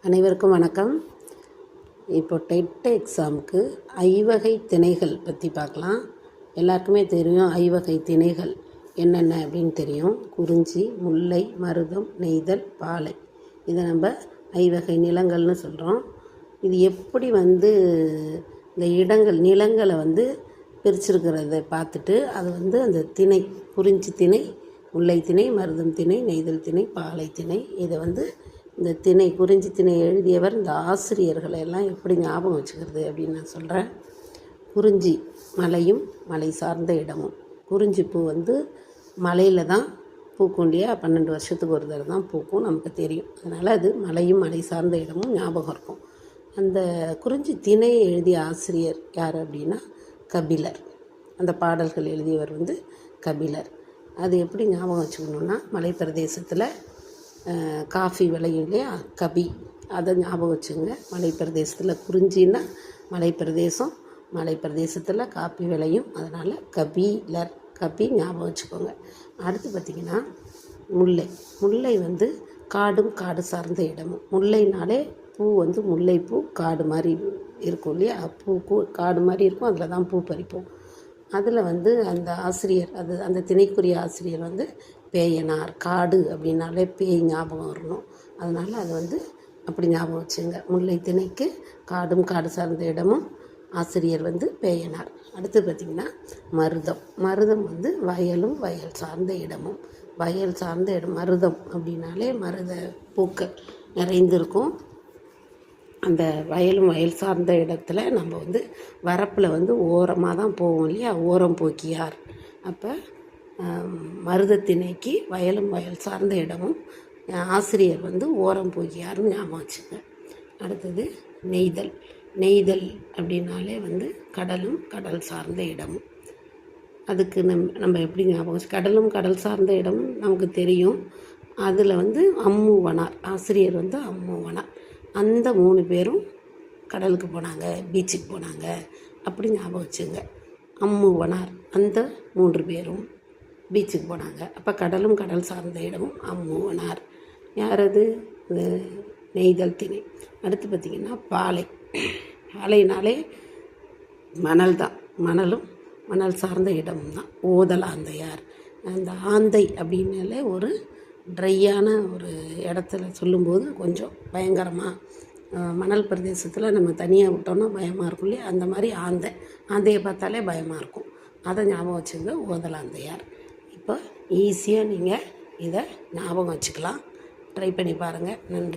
அனைவருக்கும் வணக்கம். இப்போ டெட் எக்ஸாமுக்கு ஐவகை திணைகள் பற்றி பார்க்கலாம். எல்லாருக்குமே தெரியும் ஐவகை திணைகள் என்னென்ன அப்படின்னு தெரியும். குறிஞ்சி, முல்லை, மருதம், நெய்தல், பாலை. இதை நம்ம ஐவகை நிலங்கள்னு சொல்கிறோம். இது எப்படி இந்த இடங்கள் நிலங்களை பிரிச்சிருக்கிறத பார்த்துட்டு அது அந்த திணை, குறிஞ்சி திணை, முல்லை திணை, மருதம் திணை, நெய்தல் திணை, பாலை திணை. இதை இந்த திணை, குறிஞ்சி திணை எழுதியவர் இந்த ஆசிரியர்களை எல்லாம் எப்படி ஞாபகம் வச்சுக்கிறது அப்படின்னு நான் சொல்கிறேன். குறிஞ்சி மலையும் மலை சார்ந்த இடமும். குறிஞ்சி பூ மலையில் தான் பூக்குண்டியா 12 வருஷத்துக்கு ஒரு தடவை தான் பூக்கும், நமக்கு தெரியும். அதனால் அது மலையும் மலை சார்ந்த இடமும் ஞாபகம் இருக்கும். அந்த குறிஞ்சி திணையை எழுதிய ஆசிரியர் யார் அப்படின்னா கபிலர். அந்த பாடல்கள் எழுதியவர் கபிலர். அது எப்படி ஞாபகம் வச்சுக்கணுன்னா, மலை பிரதேசத்தில் காஃபி விளையும் இல்லையா, கபி, அதை ஞாபகம் வச்சுங்க. மலை பிரதேசத்தில் குறிஞ்சின்னா மலை பிரதேசம், மலை பிரதேசத்தில் காப்பி விளையும், அதனால் கபிலர், கபி ஞாபகம் வச்சுக்கோங்க. அடுத்து பார்த்திங்கன்னா முல்லை. முல்லை காடும் காடு சார்ந்த இடமும். முல்லைனாலே பூ முல்லைப்பூ காடு மாதிரி இருக்கும் இல்லையா, பூ காடு மாதிரி இருக்கும், அதில் தான் பூ பறிப்போம். அதில் அந்த ஆசிரியர், அந்த திணைக்குரிய ஆசிரியர் பேயனார். காடு அப்படின்னாலே பேய் ஞாபகம் வரணும், அதனால் அது அப்படி ஞாபகம் வச்சுங்க. முல்லை திணைக்கு காடும் காடு சார்ந்த இடமும், ஆசிரியர் பேயனார். அடுத்து பார்த்திங்கன்னா மருதம். மருதம் வயலும் வயல் சார்ந்த இடமும். வயல் சார்ந்த இடம் மருதம் அப்படின்னாலே மருத பூக்கள் நிறைந்திருக்கும். அந்த வயலும் வயல் சார்ந்த இடத்துல நம்ம வரப்பில் ஓரமாக தான் போவோம் இல்லையா, ஓரம் போக்கியார். அப்போ மருதத்திணைக்கு வயலும் வயல் சார்ந்த இடமும், ஆசிரியர் ஓரம் போக்கியார்னு ஞாபகம் வச்சுங்க. அடுத்தது நெய்தல். நெய்தல் அப்படின்னாலே கடலும் கடல் சார்ந்த இடமும். அதுக்கு நம்ம எப்படி ஞாபகம், கடலும் கடல் சார்ந்த இடமும் நமக்கு தெரியும். அதில் அம்மூவனார், ஆசிரியர் அம்மூவனார். அந்த 3 பேரும் கடலுக்கு போனாங்க, பீச்சுக்கு போனாங்க, அப்படி ஞாபகம் வச்சுங்க. அம்மூவனார், அந்த 3 பேரும் பீச்சுக்கு போனாங்க. அப்போ கடலும் கடல் சார்ந்த இடமும் அம்மூவனார். யார் அது? நெய்தல் திணை. அடுத்து பார்த்திங்கன்னா பாலை. பாலைனாலே மணல் தான், மணலும் மணல் சார்ந்த இடமும் தான். ஓதலாந்தையார். அந்த ஆந்தை அப்படின்னாலே ஒரு ட்ரையான ஒரு இடத்துல சொல்லும்போது கொஞ்சம் பயங்கரமாக, மணல் பிரதேசத்தில் நம்ம தனியாக விட்டோம்னா பயமாக இருக்கும் இல்லையா, அந்த மாதிரி ஆந்தையை பார்த்தாலே பயமாக இருக்கும். அதை ஞாபகம் வச்சுங்க, ஓதலாந்தையார். இப்போ ஈஸியாக நீங்கள் இதை ஞாபகம் வச்சுக்கலாம். ட்ரை பண்ணி பாருங்கள். நன்றி.